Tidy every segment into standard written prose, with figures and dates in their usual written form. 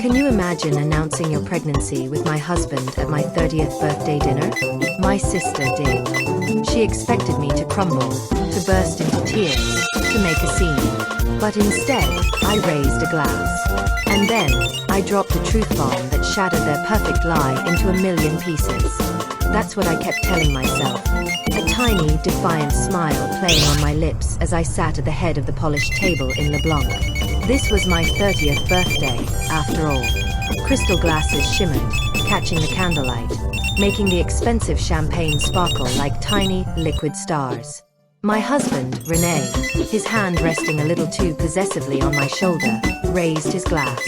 Can you imagine announcing your pregnancy with my husband at my 30th birthday dinner? My sister did. She expected me to crumble, to burst into tears, to make a scene. But instead, I raised a glass. And then, I dropped a truth bomb that shattered their perfect lie into a million pieces. That's what I kept telling myself. A tiny, defiant smile playing on my lips as I sat at the head of the polished table in LeBlanc. This was my 30th birthday, after all. Crystal glasses shimmered, catching the candlelight, making the expensive champagne sparkle like tiny, liquid stars. My husband, René, his hand resting a little too possessively on my shoulder, raised his glass.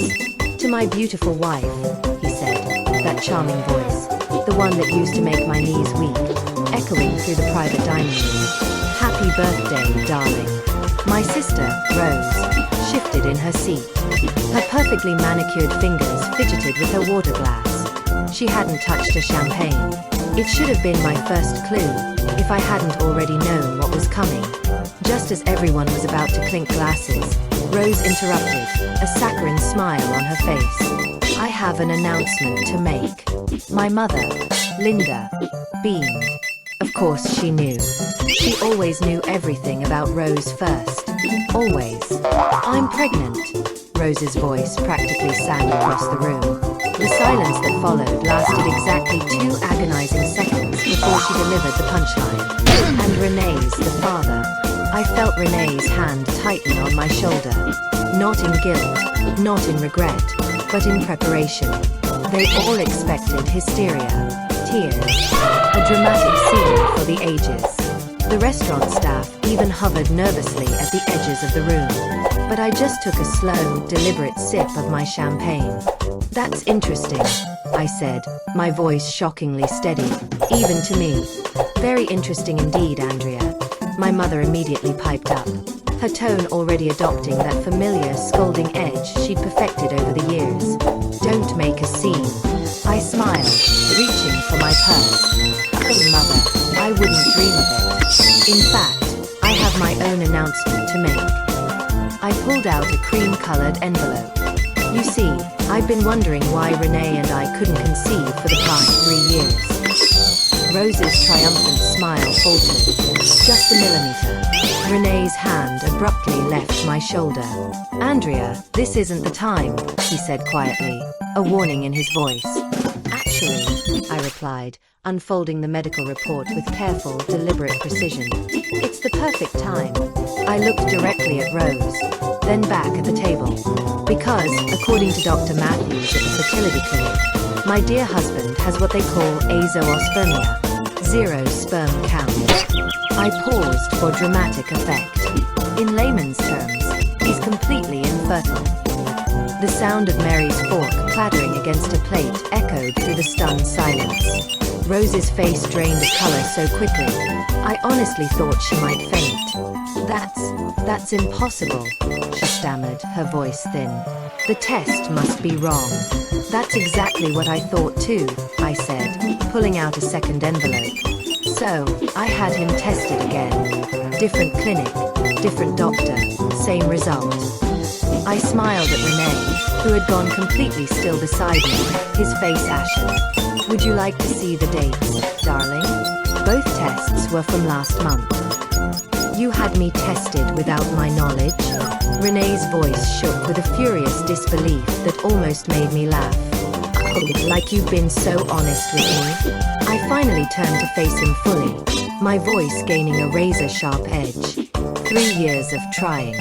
"To my beautiful wife," he said, that charming voice, the one that used to make my knees weak, echoing through the private dining room. "Happy birthday, darling." My sister, Rose, shifted in her seat. Her perfectly manicured fingers fidgeted with her water glass. She hadn't touched a champagne. It should have been my first clue, if I hadn't already known what was coming. Just as everyone was about to clink glasses, Rose interrupted, a saccharine smile on her face. "I have an announcement to make." My mother, Linda, beamed. Of course she knew. She always knew everything about Rose first. Always. "I'm pregnant." Rose's voice practically sang across the room. The silence that followed lasted exactly 2 agonizing seconds before she delivered the punchline. "And René's the father." I felt René's hand tighten on my shoulder. Not in guilt, not in regret, but in preparation. They all expected hysteria, tears, a dramatic scene for the ages. The restaurant staff even hovered nervously at the edges of the room. But I just took a slow, deliberate sip of my champagne. "That's interesting," I said, my voice shockingly steady, even to me. "Very interesting indeed, Andrea." My mother immediately piped up, her tone already adopting that familiar, scolding edge she'd perfected over the years. "Don't make a scene." I smiled, reaching for my purse. "Oh, Mother, I wouldn't dream of it. In fact, I have my own announcement to make." I pulled out a cream-colored envelope. "You see, I've been wondering why René and I couldn't conceive for the past 3 years." Rose's triumphant smile faltered, just a millimeter. René's hand abruptly left my shoulder. "Andrea, this isn't the time," he said quietly, a warning in his voice. "Actually," I replied, unfolding the medical report with careful, deliberate precision, "it's the perfect time." I looked directly at Rose, then back at the table. "Because, according to Dr. Matthews at the fertility clinic, my dear husband has what they call azoospermia, 0 sperm count." I paused for dramatic effect. In layman's terms, he's completely infertile. The sound of Mary's fork clattering against a plate echoed through the stunned silence. Rose's face drained of color so quickly, I honestly thought she might faint. That's impossible," she stammered, her voice thin. "The test must be wrong." "That's exactly what I thought too," I said, pulling out a second envelope. So, I had him tested again. Different clinic, different doctor, same result. I smiled at René, who had gone completely still beside me, his face ashen. "Would you like to see the dates, darling?" Both tests were from last month. "You had me tested without my knowledge?" René's voice shook with a furious disbelief that almost made me laugh. "Oh, like you've been so honest with me?" I finally turned to face him fully, my voice gaining a razor-sharp edge. 3 years of trying.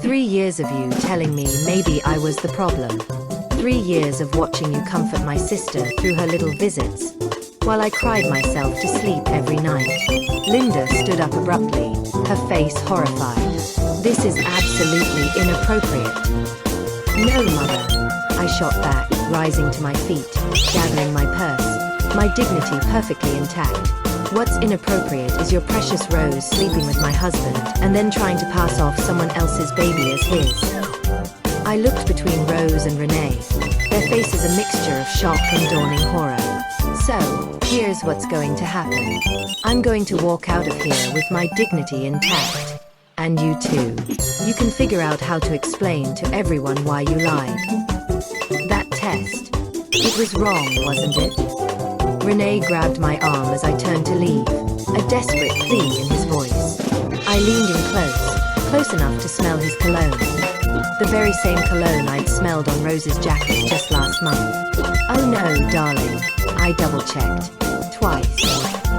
3 years of you telling me maybe I was the problem. 3 years of watching you comfort my sister through her little visits, while I cried myself to sleep every night. Linda stood up abruptly, her face horrified. "This is absolutely inappropriate." "No, Mother," I shot back, rising to my feet, gathering my purse, my dignity perfectly intact. "What's inappropriate is your precious Rose sleeping with my husband and then trying to pass off someone else's baby as his." I looked between Rose and René, their faces a mixture of shock and dawning horror. "So, here's what's going to happen. I'm going to walk out of here with my dignity intact. And you too. You can figure out how to explain to everyone why you lied." That test. It was wrong, wasn't it? Renee grabbed my arm as I turned to leave, a desperate plea in his voice. I leaned in close enough to smell his cologne. The very same cologne I'd smelled on Rose's jacket just last month. Oh no, darling. I double-checked. Twice.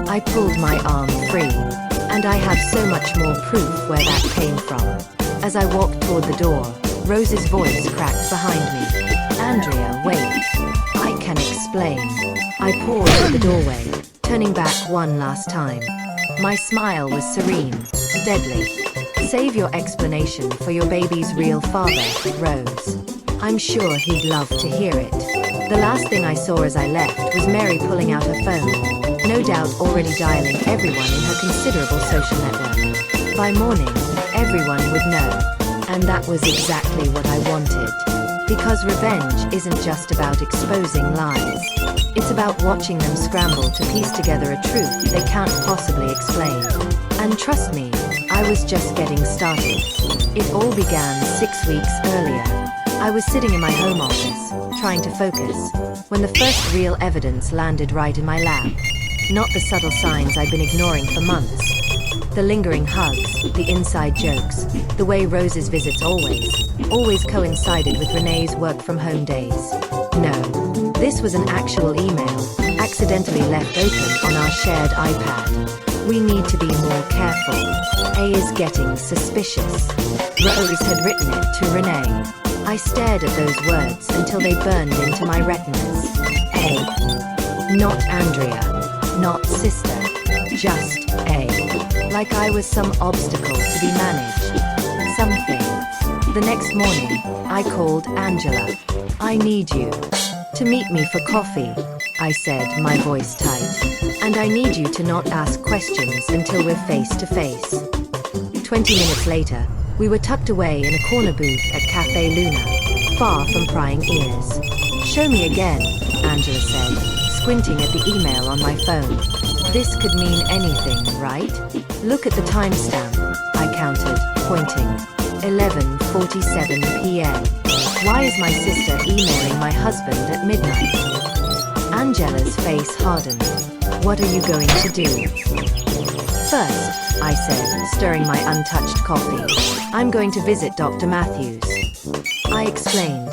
I pulled my arm free. And I have so much more proof where that came from. As I walked toward the door, Rose's voice cracked behind me. Andrea, wait. I can explain. I paused at the doorway, turning back one last time. My smile was serene, deadly. Save your explanation for your baby's real father, Rose. I'm sure he'd love to hear it. The last thing I saw as I left was Mary pulling out her phone, no doubt already dialing everyone in her considerable social network. By morning, everyone would know. And that was exactly what I wanted. Because revenge isn't just about exposing lies. It's about watching them scramble to piece together a truth they can't possibly explain. And trust me, I was just getting started. It all began 6 weeks earlier. I was sitting in my home office, trying to focus, when the first real evidence landed right in my lap. Not the subtle signs I'd been ignoring for months. The lingering hugs, the inside jokes, the way Rose's visits always coincided with Renee's work-from-home days. No, this was an actual email, accidentally left open on our shared iPad. We need to be more careful. A is getting suspicious. Rose had written it to Renee. I stared at those words until they burned into my retinas. A. Not Andrea. Not sister. Just A. Like I was some obstacle to be managed. Something. The next morning, I called Angela. I need you. To meet me for coffee, I said, my voice tight. And I need you to not ask questions until we're face to face. 20 minutes later, we were tucked away in a corner booth at Cafe Luna, far from prying ears. Show me again, Angela said, squinting at the email on my phone. This could mean anything, right? Look at the timestamp, I countered, pointing. 11:47 p.m. Why is my sister emailing my husband at midnight? Angela's face hardened. What are you going to do? First, I said, stirring my untouched coffee, I'm going to visit Dr. Matthews. I explained.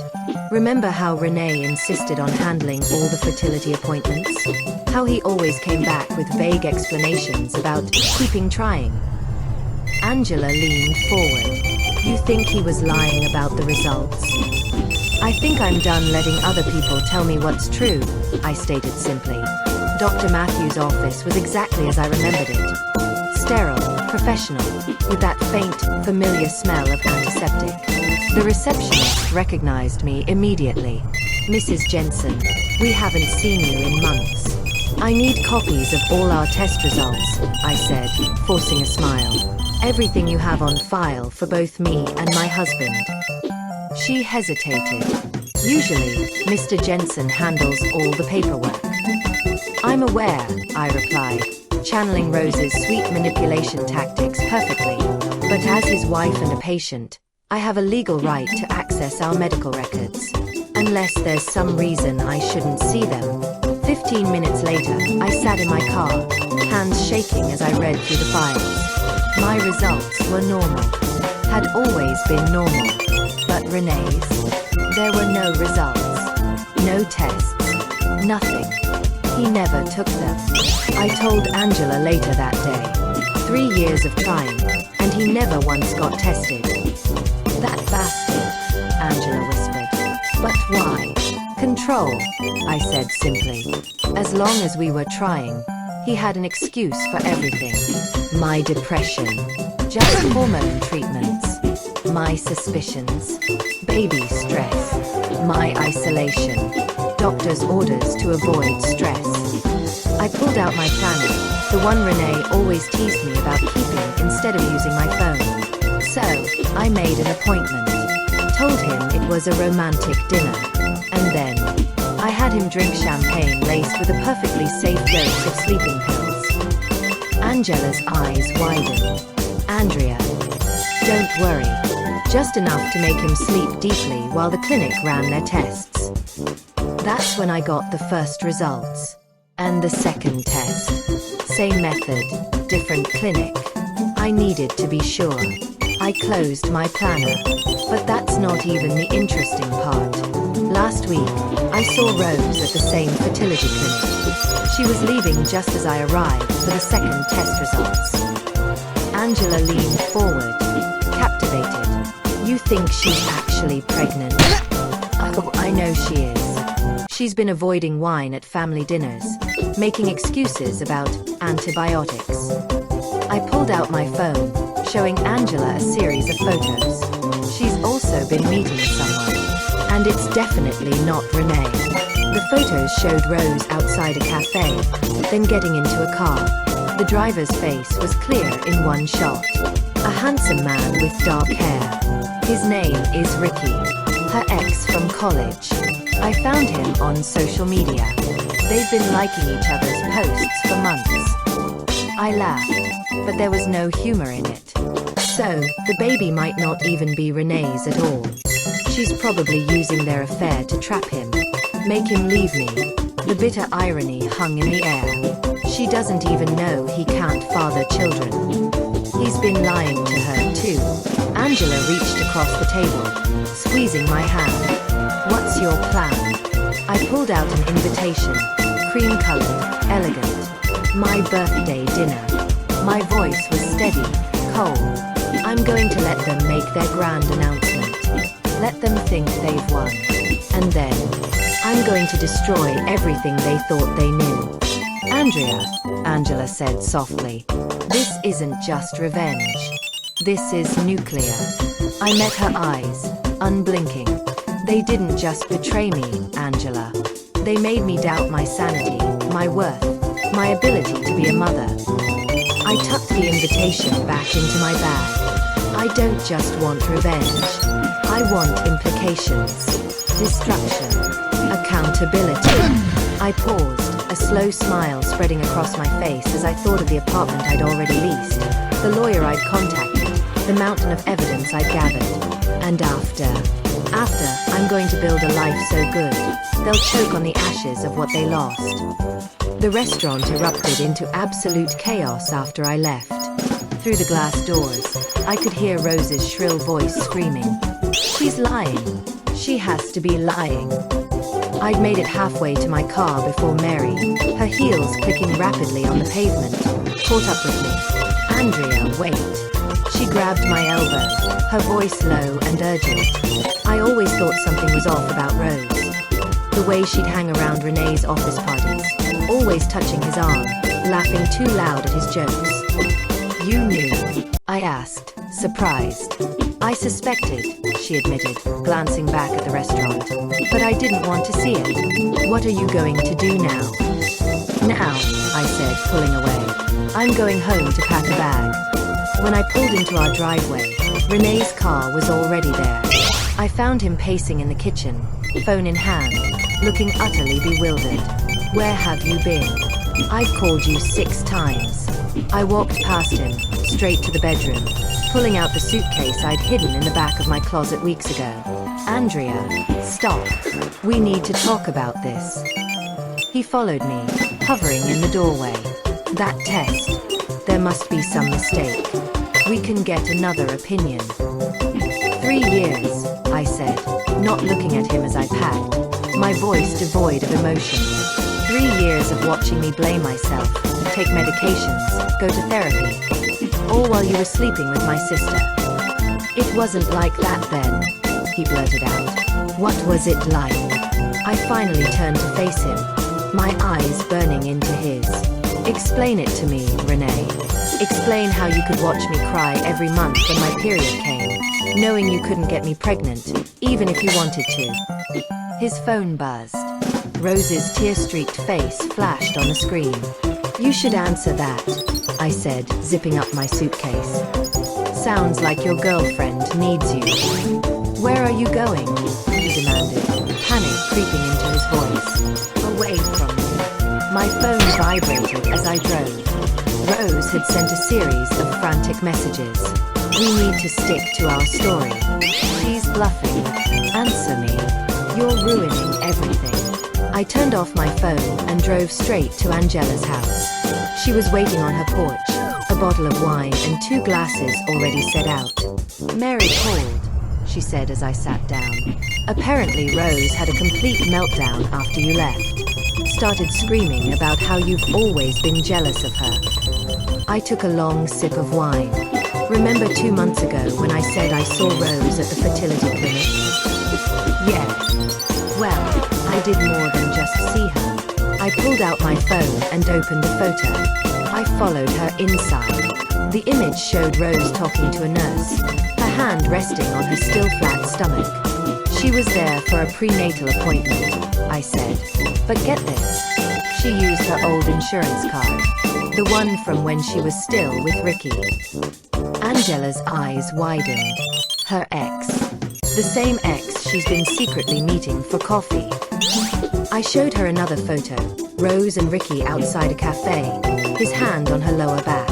Remember how Renee insisted on handling all the fertility appointments? How he always came back with vague explanations about keeping trying? Angela leaned forward. You think he was lying about the results? I think I'm done letting other people tell me what's true, I stated simply. Dr. Matthews' office was exactly as I remembered it. Sterile, professional, with that faint, familiar smell of antiseptic. The receptionist recognized me immediately. Mrs. Jensen, we haven't seen you in months. I need copies of all our test results, I said, forcing a smile. Everything you have on file for both me and my husband. She hesitated. Usually, Mr. Jensen handles all the paperwork. I'm aware, I replied, channeling Rose's sweet manipulation tactics perfectly. But as his wife and a patient, I have a legal right to access our medical records. Unless there's some reason I shouldn't see them. 15 minutes later, I sat in my car, hands shaking as I read through the files. My results were normal. Had always been normal. But Renee's? There were no results. No tests. Nothing. He never took them. I told Angela later that day. 3 years of trying, and he never once got tested. That bastard, Angela whispered. But why? Control, I said simply. As long as we were trying, he had an excuse for everything. My depression. Just hormone treatments. My suspicions. Baby stress. My isolation. Doctor's orders to avoid stress. I pulled out my planner, the one Renee always teased me about keeping instead of using my phone. So, I made an appointment. Told him it was a romantic dinner. And then, I had him drink champagne laced with a perfectly safe dose of sleeping pills. Angela's eyes widened. Andrea. Don't worry. Just enough to make him sleep deeply while the clinic ran their tests. That's when I got the first results. And the second test. Same method, different clinic. I needed to be sure. I closed my planner. But that's not even the interesting part. Last week, I saw Rose at the same fertility clinic. She was leaving just as I arrived for the second test results. Angela leaned forward, captivated. You think she's actually pregnant? Oh, I know she is. She's been avoiding wine at family dinners, making excuses about antibiotics. I pulled out my phone, showing Angela a series of photos. She's also been meeting someone. And it's definitely not Renee. The photos showed Rose outside a cafe, then getting into a car. The driver's face was clear in one shot. A handsome man with dark hair. His name is Ricky, her ex from college. I found him on social media. They've been liking each other's posts for months. I laughed, but there was no humor in it. So, the baby might not even be Renee's at all. She's probably using their affair to trap him, make him leave me. The bitter irony hung in the air. She doesn't even know he can't father children. He's been lying to her too. Angela reached across the table, squeezing my hand. What's your plan? I pulled out an invitation, cream-colored, elegant. My birthday dinner. My voice was steady, cold. I'm going to let them make their grand announcement. Let them think they've won. And then, I'm going to destroy everything they thought they knew. Andrea, Angela said softly, this isn't just revenge. This is nuclear. I met her eyes, unblinking. They didn't just betray me, Angela. They made me doubt my sanity, my worth, my ability to be a mother. I tucked the invitation back into my bag. I don't just want revenge. I want implications, destruction, accountability. I paused, a slow smile spreading across my face as I thought of the apartment I'd already leased, the lawyer I'd contacted, the mountain of evidence I'd gathered. And after, I'm going to build a life so good, they'll choke on the ashes of what they lost. The restaurant erupted into absolute chaos after I left. Through the glass doors, I could hear Rose's shrill voice screaming. She's lying. She has to be lying. I'd made it halfway to my car before Mary, her heels clicking rapidly on the pavement, caught up with me. Andrea, wait. She grabbed my elbow, her voice low and urgent. I always thought something was off about Rose. The way she'd hang around Renee's office parties, always touching his arm, laughing too loud at his jokes. You knew? I asked, surprised. I suspected, she admitted, glancing back at the restaurant. But I didn't want to see it. What are you going to do now? Now, I said, pulling away. I'm going home to pack a bag. When I pulled into our driveway, Renee's car was already there. I found him pacing in the kitchen, phone in hand, looking utterly bewildered. Where have you been? I've called you 6 times. I walked past him, straight to the bedroom, pulling out the suitcase I'd hidden in the back of my closet weeks ago. Andrea, stop. We need to talk about this. He followed me, hovering in the doorway. That test. There must be some mistake. We can get another opinion. 3 years, I said, not looking at him as I packed, my voice devoid of emotion. 3 years of watching me blame myself, take medications, go to therapy, all while you were sleeping with my sister. It wasn't like that then, he blurted out. What was it like? I finally turned to face him, my eyes burning into his. Explain it to me, Renee. Explain how you could watch me cry every month when my period came, knowing you couldn't get me pregnant, even if you wanted to. His phone buzzed. Rose's tear-streaked face flashed on the screen. You should answer that, I said, zipping up my suitcase. Sounds like your girlfriend needs you. Where are you going? He demanded, panic creeping into his voice. Away from me. My phone vibrated as I drove. Rose had sent a series of frantic messages. We need to stick to our story. She's bluffing. Answer me. You're ruining everything. I turned off my phone and drove straight to Angela's house. She was waiting on her porch, a bottle of wine and 2 glasses already set out. "Mary called," she said as I sat down. "Apparently Rose had a complete meltdown after you left. Started screaming about how you've always been jealous of her." I took a long sip of wine. "Remember 2 months ago when I said I saw Rose at the fertility clinic?" "Yeah. Well, I did more than just see her. I pulled out my phone and opened a photo. I followed her inside. The image showed Rose talking to a nurse, her hand resting on her still flat stomach. She was there for a prenatal appointment," I said. "But get this, she used her old insurance card, the one from when she was still with Ricky." Angela's eyes widened. Her ex. The same ex she's been secretly meeting for coffee. I showed her another photo, Rose and Ricky outside a cafe, his hand on her lower back.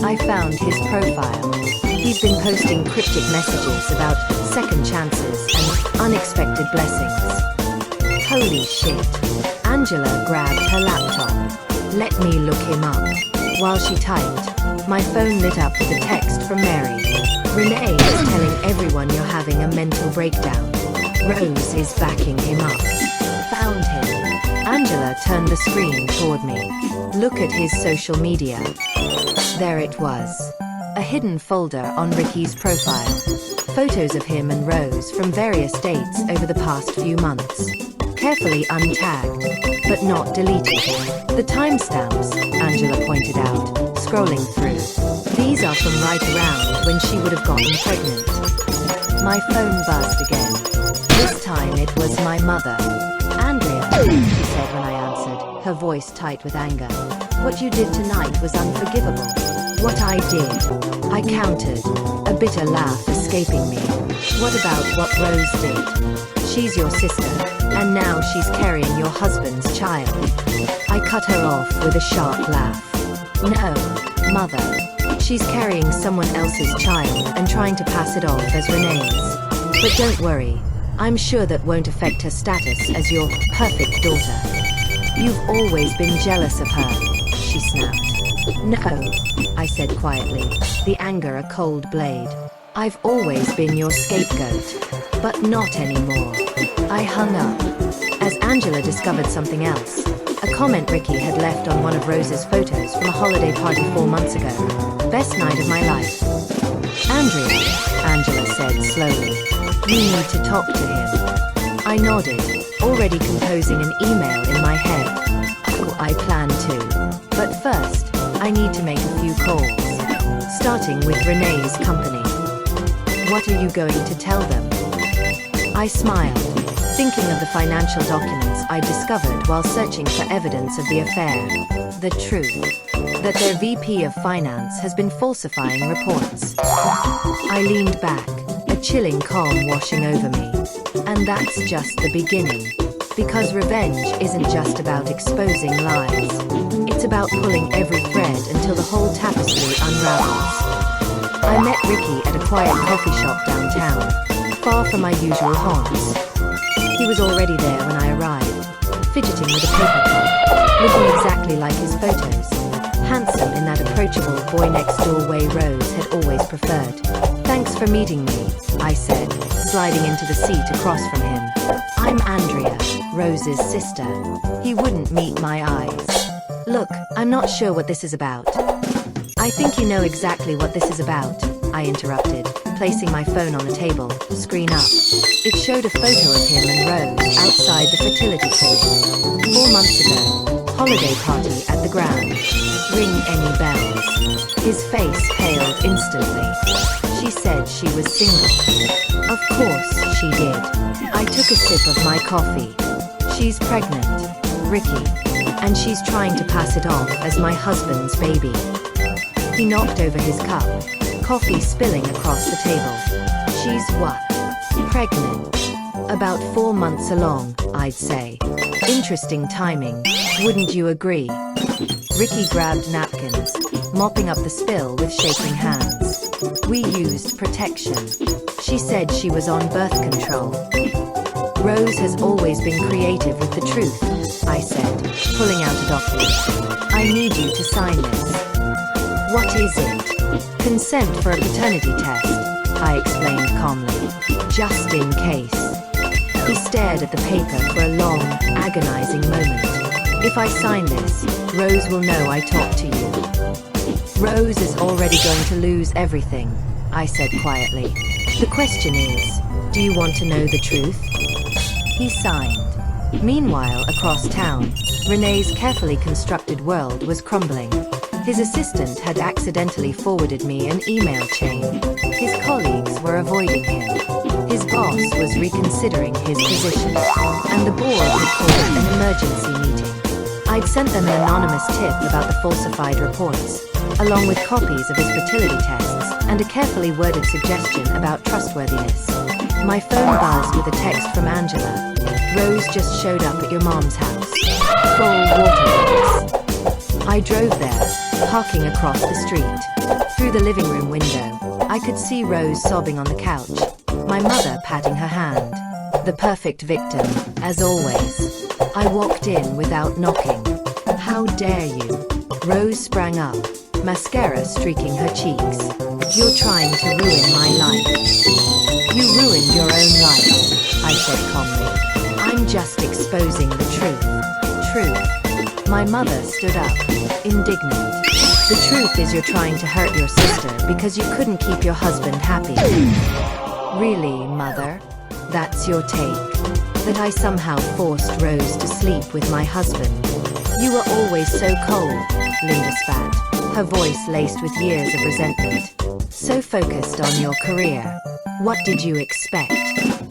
I found his profile. He's been posting cryptic messages about second chances and unexpected blessings. Holy shit. Angela grabbed her laptop. "Let me look him up." While she typed, my phone lit up with a text from Mary. "Renee is telling everyone you're having a mental breakdown. Rose is backing him up. Found him." Angela turned the screen toward me. "Look at his social media." There it was. A hidden folder on Ricky's profile. Photos of him and Rose from various dates over the past few months. Carefully untagged, but not deleted. "The timestamps," Angela pointed out, scrolling through. "These are from right around when she would have gotten pregnant." My phone buzzed again. This time it was my mother. "Andrea," she said when I answered, her voice tight with anger. "What you did tonight was unforgivable." "What I did?" I countered, a bitter laugh escaping me. "What about what Rose did? She's your sister, and now she's carrying your husband's child." I cut her off with a sharp laugh. "No, Mother. She's carrying someone else's child and trying to pass it off as Renee's. But don't worry, I'm sure that won't affect her status as your perfect daughter." "You've always been jealous of her," she snapped. "No," I said quietly, the anger a cold blade. "I've always been your scapegoat. But not anymore." I hung up, as Angela discovered something else. A comment Ricky had left on one of Rose's photos from a holiday party 4 months ago. "Best night of my life." "Andrea," Angela said slowly, "you need to talk to him." I nodded, already composing an email in my head. "Oh, I plan to. But first, I need to make a few calls. Starting with Renee's company." "What are you going to tell them?" I smiled, thinking of the financial documents I discovered while searching for evidence of the affair. The truth. That their VP of Finance has been falsifying reports. I leaned back, a chilling calm washing over me. And that's just the beginning. Because revenge isn't just about exposing lies. It's about pulling every thread until the whole tapestry unravels. I met Ricky at a quiet coffee shop downtown, far from my usual haunts. He was already there when I arrived, fidgeting with a paper cup, looking exactly like his photos. Handsome in that approachable boy-next-door way Rose had always preferred. "Thanks for meeting me," I said, sliding into the seat across from him. "I'm Andrea, Rose's sister." He wouldn't meet my eyes. "Look, I'm not sure what this is about." "I think you know exactly what this is about," I interrupted, placing my phone on the table, screen up. It showed a photo of him and Rose outside the fertility clinic. 4 months ago, holiday party at the Grand. Ring any bells? His face paled instantly. She said she was single. Of course she did. I took a sip of my coffee. "She's pregnant, Ricky, and she's trying to pass it off as my husband's baby." He knocked over his cup, coffee spilling across the table. "She's what? Pregnant?" "About 4 months along, I'd say." "Interesting timing, wouldn't you agree?" Ricky grabbed napkins, mopping up the spill with shaking hands. "We used protection. She said she was on birth control." Rose has always been creative with the truth, I said, pulling out a document. I need you to sign this. What is it? Consent for a paternity test, I explained calmly. Just in case. He stared at the paper for a long, agonizing moment. If I sign this, Rose will know I talked to you. Rose is already going to lose everything, I said quietly. The question is, do you want to know the truth? He signed. Meanwhile, across town, René's carefully constructed world was crumbling. His assistant had accidentally forwarded me an email chain. His colleagues were avoiding him. His boss was reconsidering his position. And the board had called an emergency meeting. I'd sent them an anonymous tip about the falsified reports, along with copies of his fertility tests and a carefully worded suggestion about trustworthiness. My phone buzzed with a text from Angela. Rose just showed up at your mom's house. Full water. I drove there, parking across the street. Through the living room window, I could see Rose sobbing on the couch, my mother patting her hand. The perfect victim, as always. I walked in without knocking. How dare you? Rose sprang up, mascara streaking her cheeks. You're trying to ruin my life. You ruined your own life, I said calmly. I'm just exposing the truth. Truth. My mother stood up, indignant. The truth is you're trying to hurt your sister because you couldn't keep your husband happy. Really, Mother? That's your take? That I somehow forced Rose to sleep with my husband? You were always so cold, Linda spat, her voice laced with years of resentment. So focused on your career. What did you expect?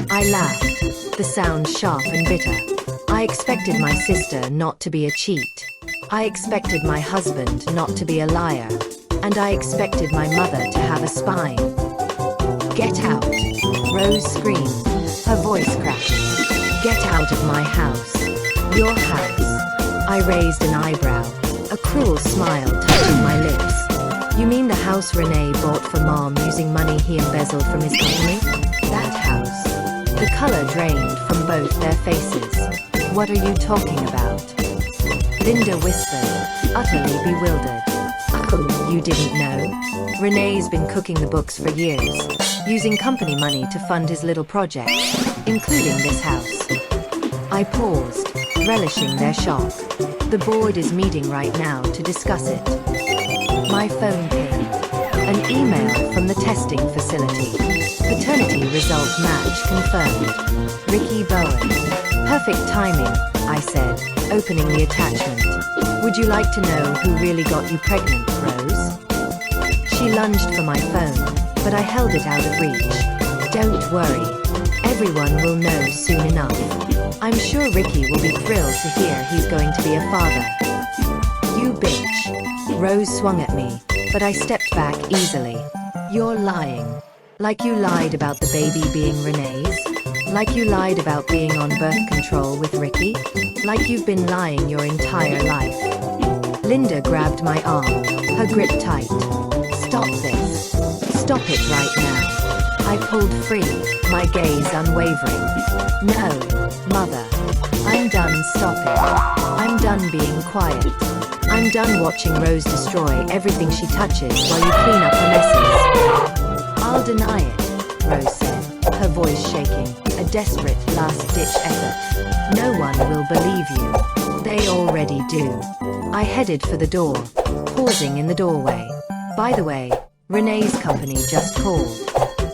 I laughed, the sound sharp and bitter. I expected my sister not to be a cheat. I expected my husband not to be a liar. And I expected my mother to have a spine. Get out, Rose screamed, her voice cracking. Get out of my house. Your house. I raised an eyebrow, a cruel smile touching my lips. You mean the house René bought for Mom using money he embezzled from his company? That house. The color drained from both their faces. What are you talking about? Linda whispered, utterly bewildered. Oh, you didn't know? René's been cooking the books for years, using company money to fund his little projects, including this house. I paused, relishing their shock. The board is meeting right now to discuss it. My phone pinged. An email from the testing facility. Paternity result match confirmed. Ricky Bowen. Perfect timing, I said, opening the attachment. Would you like to know who really got you pregnant, Rose? She lunged for my phone, but I held it out of reach. Don't worry. Everyone will know soon enough. I'm sure Ricky will be thrilled to hear he's going to be a father. You bitch. Rose swung at me, but I stepped back easily. You're lying. Like you lied about the baby being René's? Like you lied about being on birth control with Ricky? Like you've been lying your entire life. Linda grabbed my arm, her grip tight. Stop this. Stop it right now. I pulled free, my gaze unwavering. No, Mother. I'm done stopping. I'm done being quiet. I'm done watching Rose destroy everything she touches while you clean up her messes. I'll deny it, Rose said, her voice shaking, a desperate last-ditch effort. No one will believe you. They already do. I headed for the door, pausing in the doorway. By the way, René's company just called.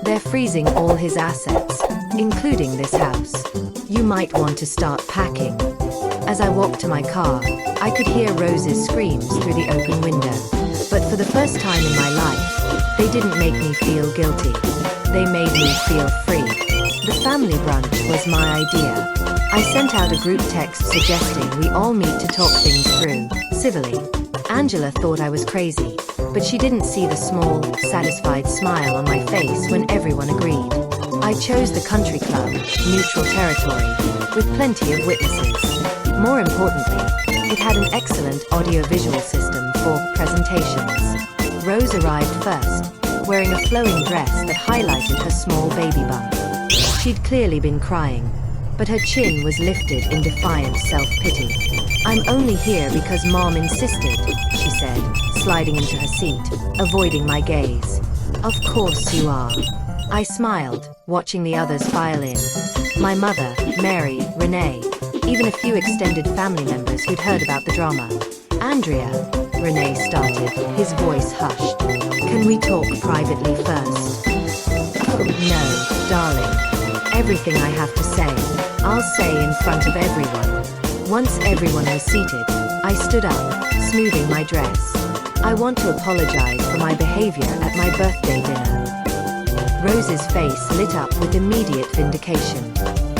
They're freezing all his assets, including this house. You might want to start packing. As I walked to my car, I could hear Rose's screams through the open window. But for the first time in my life, they didn't make me feel guilty. They made me feel free. The family brunch was my idea. I sent out a group text suggesting we all meet to talk things through, civilly. Angela thought I was crazy, but she didn't see the small, satisfied smile on my face when everyone agreed. I chose the country club, neutral territory, with plenty of witnesses. More importantly, it had an excellent audio-visual system for presentations. Rose arrived first, wearing a flowing dress that highlighted her small baby bump. She'd clearly been crying. but her chin was lifted in defiant self-pity. "I'm only here because Mom insisted," she said, sliding into her seat, avoiding my gaze. "Of course you are." I smiled, watching the others file in. My mother, Mary, Renee, even a few extended family members who'd heard about the drama. "Andrea," Renee started, his voice hushed. "Can we talk privately first?" "Oh, no, darling. Everything I have to say, I'll say in front of everyone." Once everyone was seated, I stood up, smoothing my dress. "I want to apologize for my behavior at my birthday dinner." Rose's face lit up with immediate vindication.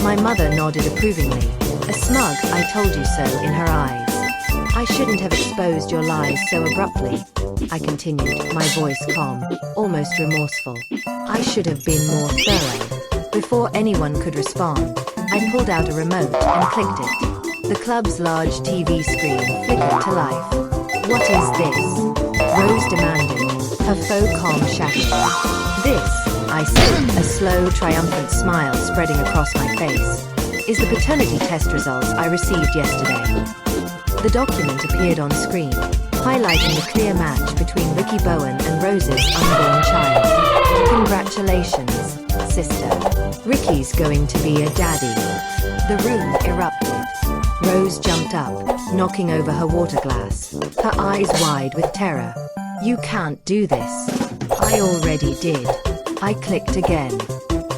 My mother nodded approvingly, a smug "I told you so" in her eyes. "I shouldn't have exposed your lies so abruptly," I continued, my voice calm, almost remorseful. "I should have been more thorough." Before anyone could respond, I pulled out a remote and clicked it. The club's large TV screen flickered to life. "What is this?" Rose demanded, her faux calm shattered. "This," I said, a slow, triumphant smile spreading across my face, "is the paternity test results I received yesterday." The document appeared on screen, highlighting the clear match between Ricky Bowen and Rose's unborn child. "Congratulations, sister. Ricky's going to be a daddy." The room erupted. Rose jumped up, knocking over her water glass, her eyes wide with terror. "You can't do this." "I already did." I clicked again.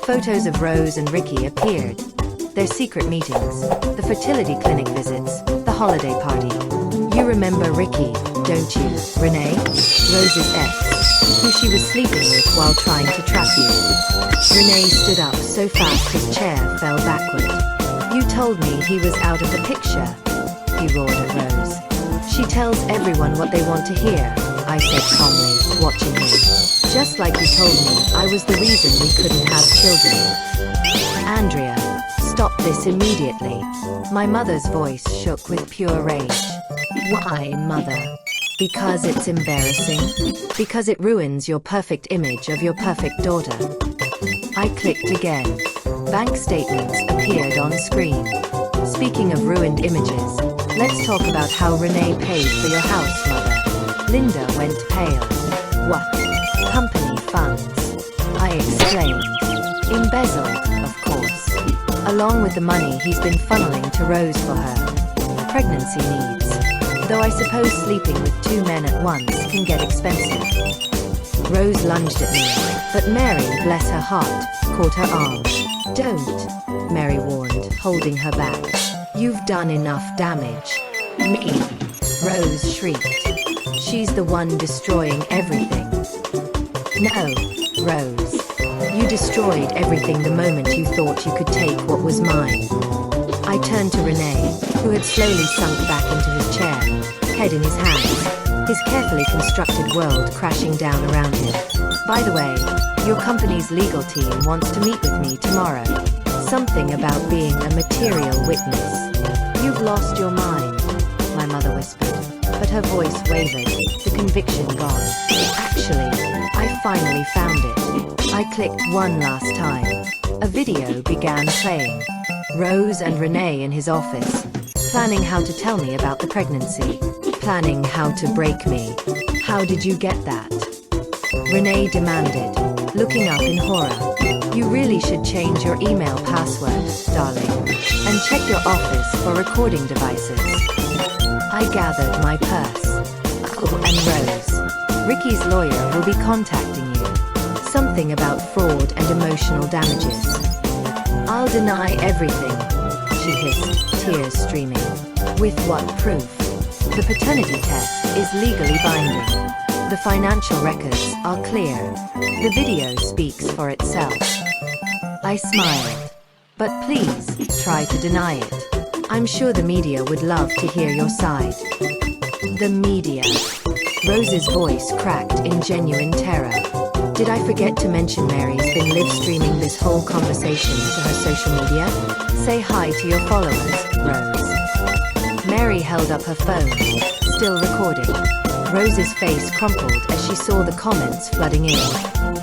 Photos of Rose and Ricky appeared. Their secret meetings, the fertility clinic visits, the holiday party. "You remember Ricky, don't you, Renee? Rose's ex, who she was sleeping with while trying to trap you." Renee stood up so fast his chair fell backward. "You told me he was out of the picture," he roared at Rose. "She tells everyone what they want to hear," I said calmly, watching him. "Just like you told me I was the reason we couldn't have children." "Andrea, stop this immediately." My mother's voice shook with pure rage. "Why, Mother?" "Because it's embarrassing. Because it ruins your perfect image of your perfect daughter." I clicked again. Bank statements appeared on screen. "Speaking of ruined images, let's talk about how Renee paid for your house, Mother." Linda went pale. "What? Company funds?" I explained. "Embezzled, of course. Along with the money he's been funneling to Rose for her pregnancy needs. Though I suppose sleeping with two men at once can get expensive." Rose lunged at me, but Mary, bless her heart, caught her arm. "Don't," Mary warned, holding her back. "You've done enough damage." "Me?" Rose shrieked. "She's the one destroying everything." "No, Rose. You destroyed everything the moment you thought you could take what was mine." I turned to Renee, who had slowly sunk back into his chair, head in his hands, his carefully constructed world crashing down around him. "By the way, your company's legal team wants to meet with me tomorrow. Something about being a material witness." "You've lost your mind," my mother whispered, but her voice wavered, the conviction gone. "Actually, I finally found it." I clicked one last time. A video began playing. Rose and Renee in his office, planning how to tell me about the pregnancy, planning how to break me. "How did you get that?" Renee demanded, looking up in horror. "You really should change your email password, darling, and check your office for recording devices." I gathered my purse. "Oh, and Rose, Ricky's lawyer will be contacting you. Something about fraud and emotional damages." "I'll deny everything," she hissed, tears streaming. "With what proof? The paternity test is legally binding. The financial records are clear. The video speaks for itself." I smiled. "But please, try to deny it. I'm sure the media would love to hear your side." "The media." Rose's voice cracked in genuine terror. "Did I forget to mention Mary's been live-streaming this whole conversation to her social media? Say hi to your followers, Rose." Mary held up her phone, still recording. Rose's face crumpled as she saw the comments flooding in.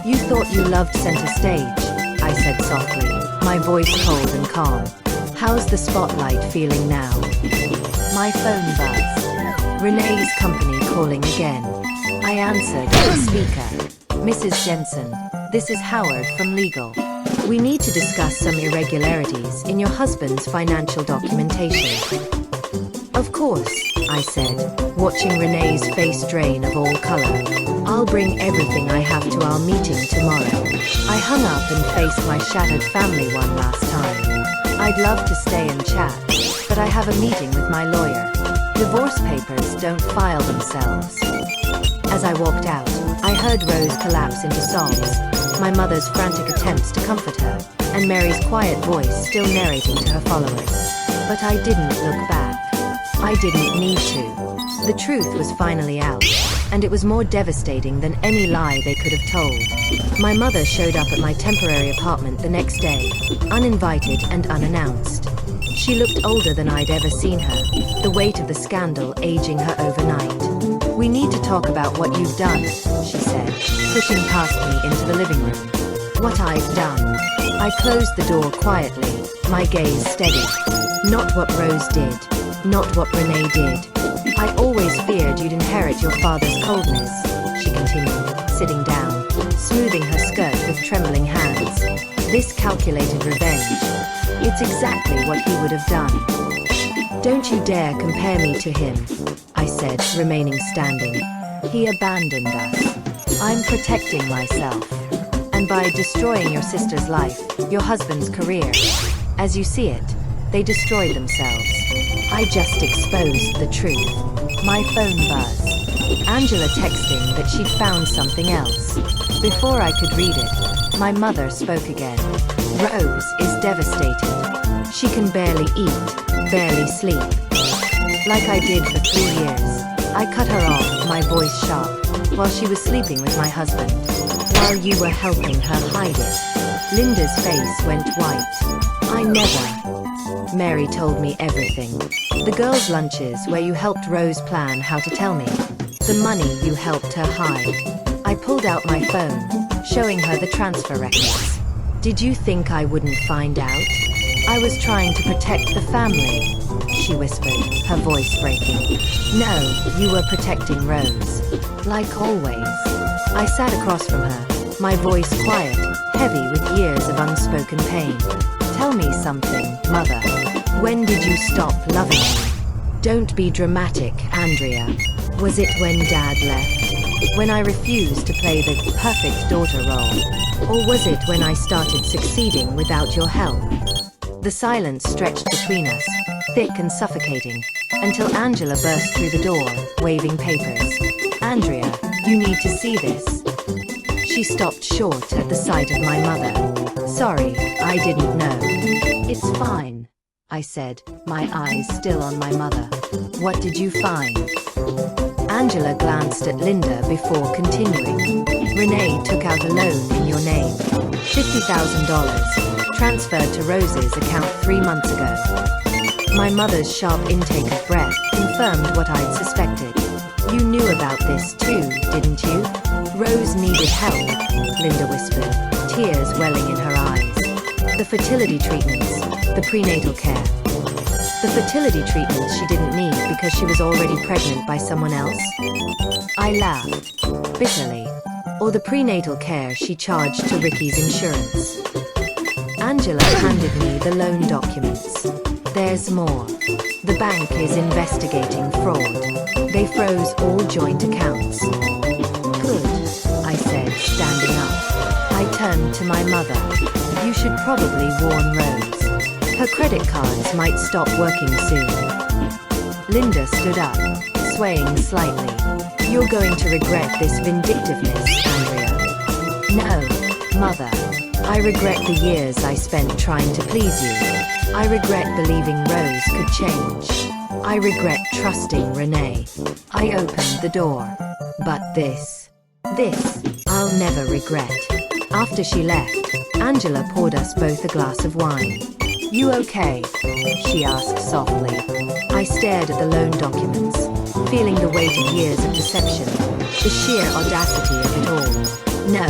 "You thought you loved center stage," I said softly, my voice cold and calm. How's the spotlight feeling now? My phone buzzed. Renee's company calling again. I answered the speaker. Mrs. Jensen, this is Howard from legal. We need to discuss some irregularities in your husband's financial documentation. Of course, I said, watching Renee's face drain of all color. I'll bring everything I have to our meeting tomorrow. I hung up and faced my shattered family one last time. I'd love to stay and chat, but I have a meeting with my lawyer. Divorce papers don't file themselves. As I walked out, I heard Rose collapse into sobs, my mother's frantic attempts to comfort her, and Mary's quiet voice still narrating to her followers. But I didn't look back. I didn't need to. The truth was finally out, and it was more devastating than any lie they could have told. My mother showed up at my temporary apartment the next day, uninvited and unannounced. She looked older than I'd ever seen her, the weight of the scandal aging her overnight. We need to talk about what you've done, she said, pushing past me into the living room. What I've done. I closed the door quietly, my gaze steady. Not what Rose did. Not what Renee did. I always feared you'd inherit your father's coldness, she continued, sitting down, smoothing her skirt with trembling hands. This calculated revenge. It's exactly what he would have done. Don't you dare compare me to him, I said, remaining standing. He abandoned us. I'm protecting myself. And by destroying your sister's life, your husband's career, as you see it, they destroyed themselves. I just exposed the truth. My phone buzzed. Angela texting that she'd found something else. Before I could read it, my mother spoke again. Rose is devastated. She can barely eat, barely sleep. Like I did for 3 years. I cut her off, my voice sharp, while she was sleeping with my husband. While you were helping her hide it. Linda's face went white. I never. Mary told me everything. The girls' lunches where you helped Rose plan how to tell me. The money you helped her hide. I pulled out my phone, showing her the transfer records. Did you think I wouldn't find out? I was trying to protect the family, she whispered, her voice breaking. No, you were protecting Rose. Like always. I sat across from her, my voice quiet, heavy with years of unspoken pain. Tell me something, Mother. When did you stop loving me? Don't be dramatic, Andrea. Was it when Dad left? When I refused to play the perfect daughter role? Or was it when I started succeeding without your help? The silence stretched between us, thick and suffocating, until Angela burst through the door, waving papers. Andrea, you need to see this. She stopped short at the sight of my mother. Sorry, I didn't know. It's fine, I said, my eyes still on my mother. What did you find? Angela glanced at Linda before continuing. Renee took out a loan in your name. $50,000, transferred to Rose's account 3 months ago. My mother's sharp intake of breath confirmed what I'd suspected. You knew about this too, didn't you? Rose needed help, Linda whispered, tears welling in her eyes. The fertility treatments, the prenatal care. The fertility treatments she didn't need because she was already pregnant by someone else? I laughed, bitterly. Or the prenatal care she charged to Ricky's insurance. Angela handed me the loan documents. There's more. The bank is investigating fraud. They froze all joint accounts. Good, I said, standing up. I turned to my mother. You should probably warn Rose. Her credit cards might stop working soon. Linda stood up, swaying slightly. You're going to regret this vindictiveness, Andrea. No, Mother. I regret the years I spent trying to please you. I regret believing Rose could change. I regret trusting Renee. I opened the door. But this, I'll never regret. After she left, Angela poured us both a glass of wine. You okay? She asked softly. I stared at the loan documents, feeling the weight of years of deception, the sheer audacity of it all. No,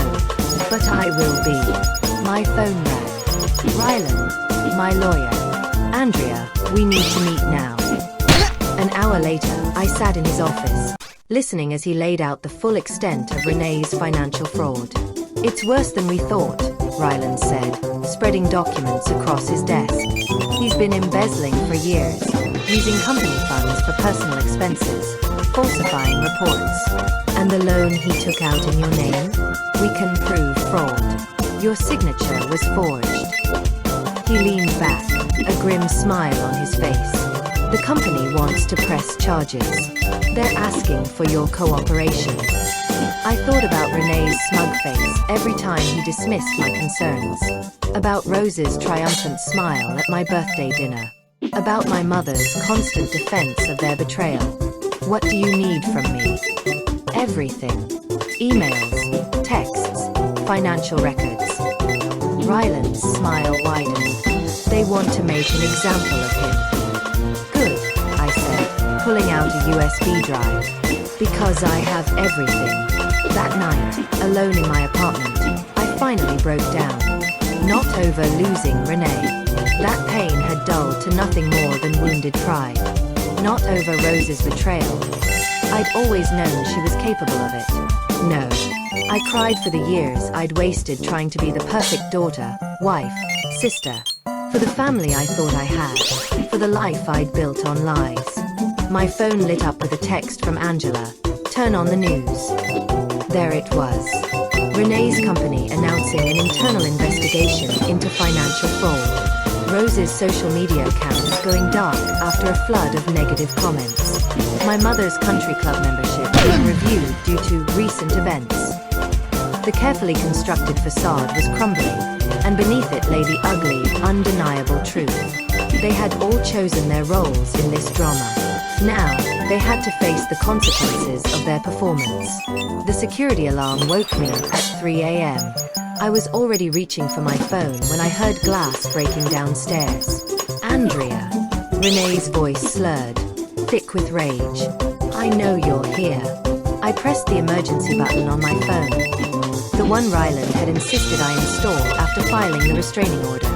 but I will be. My phone rang. Ryland, my lawyer. Andrea, we need to meet now. An hour later, I sat in his office, listening as he laid out the full extent of Renee's financial fraud. It's worse than we thought, Ryland said, spreading documents across his desk. He's been embezzling for years, using company funds for personal expenses, falsifying reports. And the loan he took out in your name? We can prove fraud. Your signature was forged. He leaned back, a grim smile on his face. The company wants to press charges. They're asking for your cooperation. I thought about Renee's smug face every time he dismissed my concerns. About Rose's triumphant smile at my birthday dinner. About my mother's constant defense of their betrayal. What do you need from me? Everything. Emails, texts, financial records. Ryland's smile widened. They want to make an example of him. Good, I said, pulling out a USB drive. Because I have everything. That night, alone in my apartment, I finally broke down. Not over losing Renee. That pain had dulled to nothing more than wounded pride. Not over Rose's betrayal. I'd always known she was capable of it. No. I cried for the years I'd wasted trying to be the perfect daughter, wife, sister. For the family I thought I had. For the life I'd built on lies. My phone lit up with a text from Angela. Turn on the news. There it was. Renee's company announcing an internal investigation into financial fraud. Rose's social media accounts going dark after a flood of negative comments. My mother's country club membership being reviewed due to recent events. The carefully constructed facade was crumbling, and beneath it lay the ugly, undeniable truth. They had all chosen their roles in this drama. Now, they had to face the consequences of their performance. The security alarm woke me at 3 a.m. I was already reaching for my phone when I heard glass breaking downstairs. Andrea. Renee's voice slurred, thick with rage. I know you're here. I pressed the emergency button on my phone. The one Ryland had insisted I install after filing the restraining order.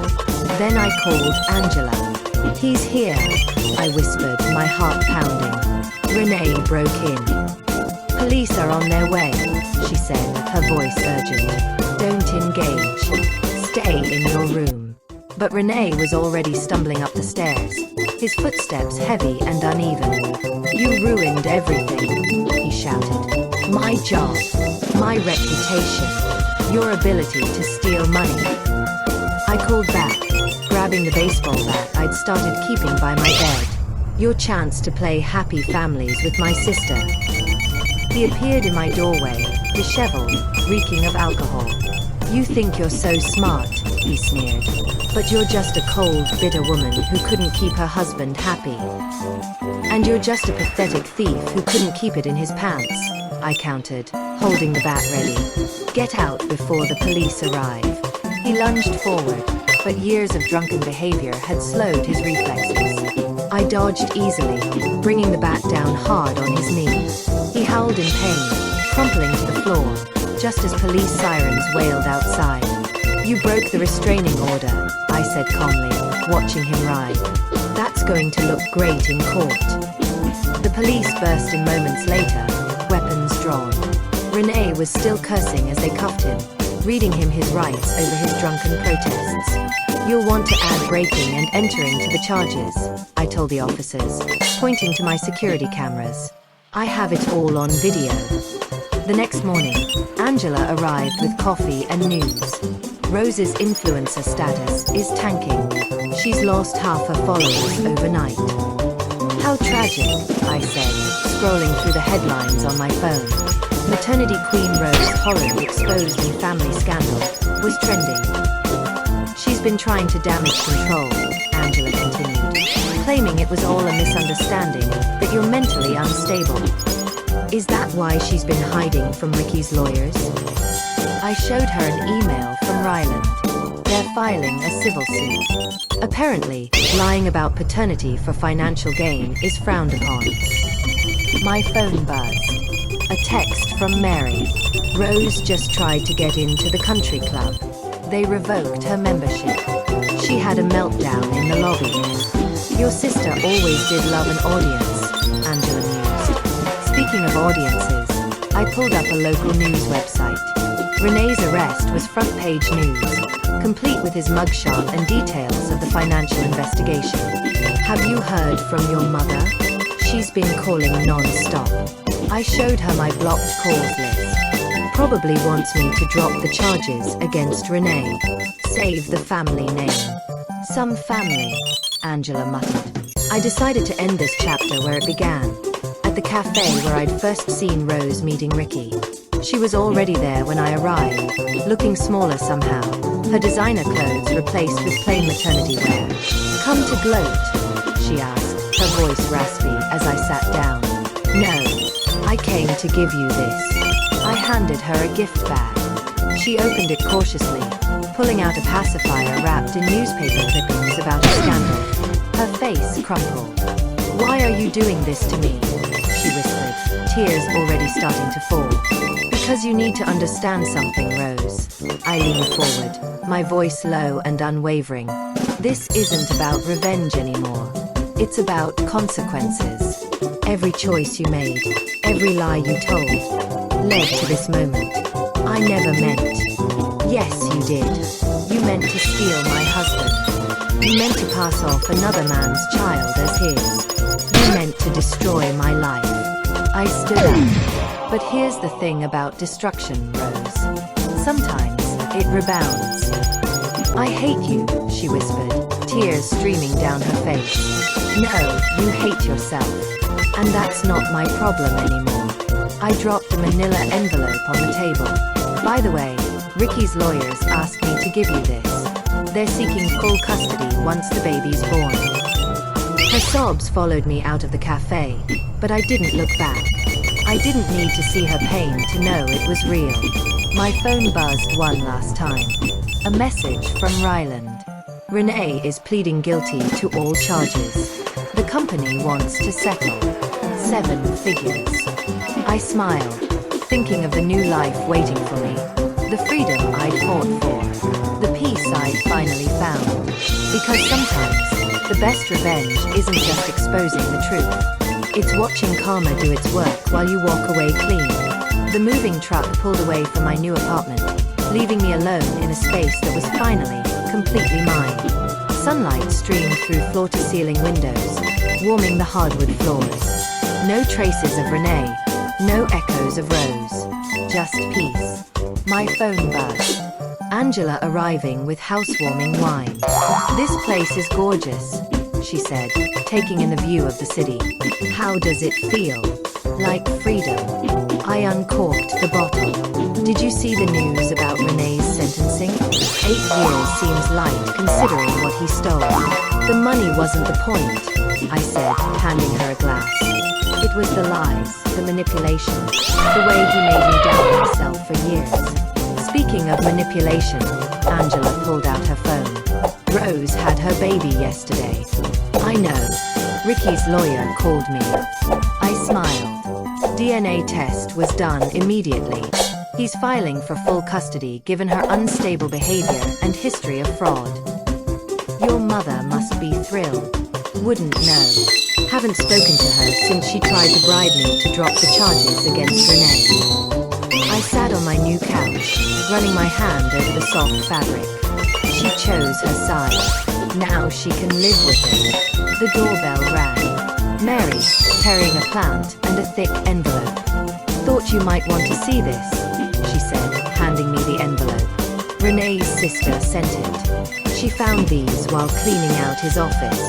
Then I called Angela. He's here, I whispered, my heart pounding. Renee broke in. Police are on their way, she said, her voice urgent. Don't engage. Stay in your room. But Renee was already stumbling up the stairs, his footsteps heavy and uneven. You ruined everything, he shouted. My job, my reputation, your ability to steal money. I called back, grabbing the baseball bat I'd started keeping by my bed. Your chance to play happy families with my sister. He appeared in my doorway, disheveled, reeking of alcohol. You think you're so smart, he sneered. But you're just a cold, bitter woman who couldn't keep her husband happy. And you're just a pathetic thief who couldn't keep it in his pants, I countered, holding the bat ready. Get out before the police arrive. He lunged forward, but years of drunken behavior had slowed his reflexes. I dodged easily, bringing the bat down hard on his knee. He howled in pain, crumpling to the floor, just as police sirens wailed outside. You broke the restraining order, I said calmly, watching him writhe. That's going to look great in court. The police burst in moments later, weapons drawn. Renee was still cursing as they cuffed him, reading him his rights over his drunken protests. You'll want to add breaking and entering to the charges, I told the officers, pointing to my security cameras. I have it all on video. The next morning, Angela arrived with coffee and news. Rose's influencer status is tanking. She's lost half her followers overnight. How tragic, I said, scrolling through the headlines on my phone. Maternity Queen Rose horror exposed in family scandal was trending. She's been trying to damage control, Angela continued, claiming it was all a misunderstanding, that you're mentally unstable. Is that why she's been hiding from Ricky's lawyers? I showed her an email from Ryland. They're filing a civil suit. Apparently, lying about paternity for financial gain is frowned upon. My phone buzzed. A text from Mary. Rose just tried to get into the country club. They revoked her membership. She had a meltdown in the lobby. Your sister always did love an audience, Angela mused. Speaking of audiences, I pulled up a local news website. Rene's arrest was front-page news, complete with his mugshot and details of the financial investigation. Have you heard from your mother? She's been calling non-stop. I showed her my blocked calls list. Probably wants me to drop the charges against Rene. Save the family name. Some family, Angela muttered. I decided to end this chapter where it began, at the cafe where I'd first seen Rose meeting Ricky. She was already there when I arrived, looking smaller somehow, her designer clothes replaced with plain maternity wear. Come to gloat? She asked, her voice raspy as I sat down. No, I came to give you this. I handed her a gift bag. She opened it cautiously, pulling out a pacifier wrapped in newspaper clippings about a scandal. Her face crumpled. Why are you doing this to me? She whispered, tears already starting to fall. Because you need to understand something, Rose. I leaned forward, my voice low and unwavering. This isn't about revenge anymore. It's about consequences. Every choice you made, every lie you told, led to this moment. I never meant. Yes, you did. You meant to steal my husband. You meant to pass off another man's child as his. You meant to destroy my life. I stood up. But here's the thing about destruction, Rose. Sometimes it rebounds. I hate you, she whispered, tears streaming down her face. No, you hate yourself. And that's not my problem anymore. I dropped a manila envelope on the table. By the way, Ricky's lawyers asked me to give you this. They're seeking full custody once the baby's born. Her sobs followed me out of the cafe, but I didn't look back. I didn't need to see her pain to know it was real. My phone buzzed one last time. A message from Ryland. Rene is pleading guilty to all charges. The company wants to settle. 7 figures. I smiled, thinking of the new life waiting for me. The freedom I'd fought for. The peace I'd finally found. Because sometimes, the best revenge isn't just exposing the truth. It's watching karma do its work while you walk away clean. The moving truck pulled away from my new apartment, leaving me alone in a space that was finally completely mine. Sunlight streamed through floor-to-ceiling windows, warming the hardwood floors. No traces of Rene, no echoes of Rose, just peace. My phone buzzed. Angela arriving with housewarming wine. This place is gorgeous, she said, taking in the view of the city. How does it feel? Like freedom. I uncorked the bottle. Did you see the news about Rene's sentencing? 8 years seems light considering what he stole. The money wasn't the point, I said, handing her a glass. It was the lies, the manipulation, the way he made me doubt myself for years. Speaking of manipulation, Angela pulled out her phone. Rose had her baby yesterday. I know. Ricky's lawyer called me. I smiled. DNA test was done immediately. He's filing for full custody given her unstable behavior and history of fraud. Your mother must be thrilled. Wouldn't know. Haven't spoken to her since she tried to bribe me to drop the charges against Rene. I sat on my new couch, running my hand over the soft fabric. She chose her side. Now she can live with it. The doorbell rang. Mary, carrying a plant and a thick envelope. Thought you might want to see this, she said, handing me the envelope. Rene's sister sent it. She found these while cleaning out his office.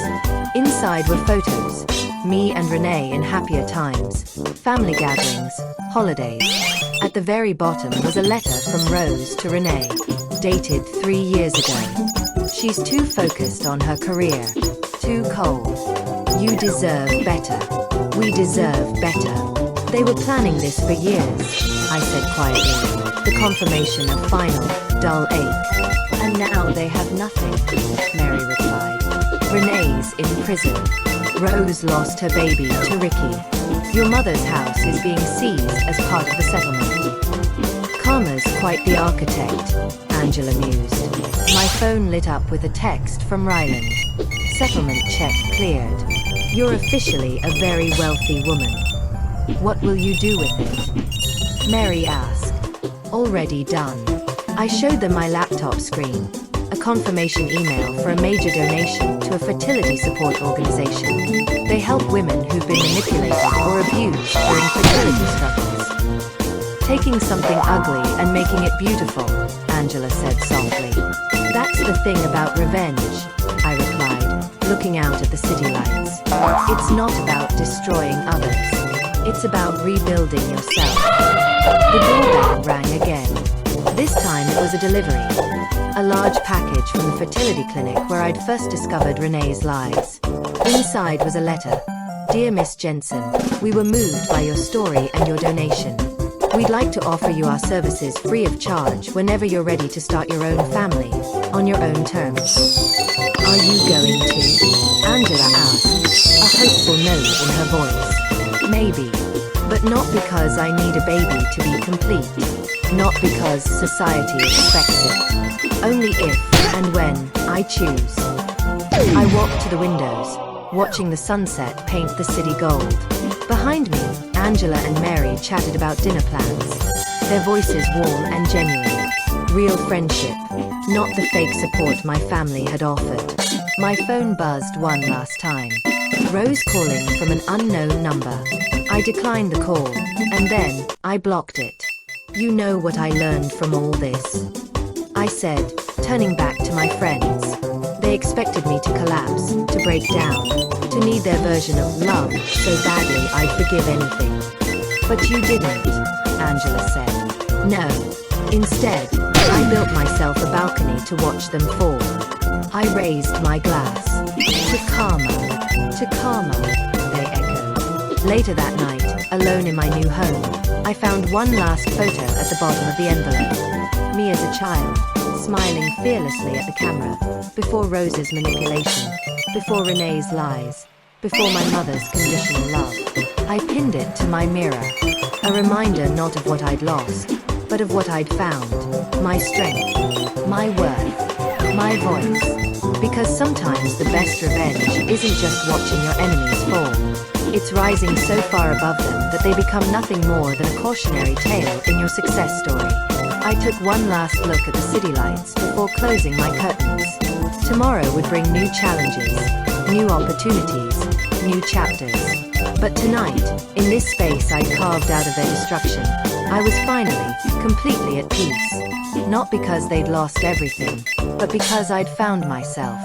Inside were photos. Me and Rene in happier times. Family gatherings. Holidays. At the very bottom was a letter from Rose to Rene, dated 3 years ago. She's too focused on her career. Too cold. You deserve better. We deserve better. They were planning this for years, I said quietly, the confirmation of final, dull ache. And now they have nothing, Mary replied. Rene's in prison. Rose lost her baby to Ricky. Your mother's house is being seized as part of the settlement. Karma's quite the architect. Angela mused. My phone lit up with a text from Ryland. Settlement check cleared. You're officially a very wealthy woman. What will you do with it? Mary asked. Already done. I showed them my laptop screen. A confirmation email for a major donation to a fertility support organization. They help women who've been manipulated or abused during fertility struggles. Taking something ugly and making it beautiful, Angela said softly. That's the thing about revenge, I replied, looking out at the city lights. It's not about destroying others. It's about rebuilding yourself. The doorbell rang again. This time it was a delivery. A large package from the fertility clinic where I'd first discovered Renee's lies. Inside was a letter. Dear Miss Jensen, we were moved by your story and your donation. We'd like to offer you our services free of charge whenever you're ready to start your own family, on your own terms. Are you going to? Angela asked, a hopeful note in her voice. Maybe. But not because I need a baby to be complete. Not because society expects it. Only if and when I choose. I walked to the windows, watching the sunset paint the city gold. Behind me, Angela and Mary chatted about dinner plans. Their voices warm and genuine. Real friendship, not the fake support my family had offered. My phone buzzed one last time. Rose calling from an unknown number. I declined the call, and then I blocked it. You know what I learned from all this? I said, turning back to my friends. They expected me to collapse, to break down, to need their version of love so badly I'd forgive anything. But you didn't, Angela said. No. Instead, I built myself a balcony to watch them fall. I raised my glass. To karma, they echoed. Later that night, alone in my new home, I found one last photo at the bottom of the envelope. Me as a child, smiling fearlessly at the camera, before Rose's manipulation, before Renee's lies, before my mother's conditional love. I pinned it to my mirror, a reminder not of what I'd lost, but of what I'd found, my strength, my worth, my voice. Because sometimes the best revenge isn't just watching your enemies fall. It's rising so far above them that they become nothing more than a cautionary tale in your success story. I took one last look at the city lights before closing my curtains. Tomorrow would bring new challenges, new opportunities, new chapters. But tonight, in this space I'd carved out of their destruction, I was finally, completely at peace. Not because they'd lost everything, but because I'd found myself.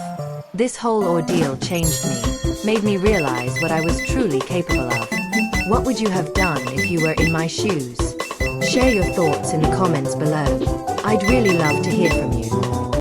This whole ordeal changed me, made me realize what I was truly capable of. What would you have done if you were in my shoes? Share your thoughts in the comments below. I'd really love to hear from you.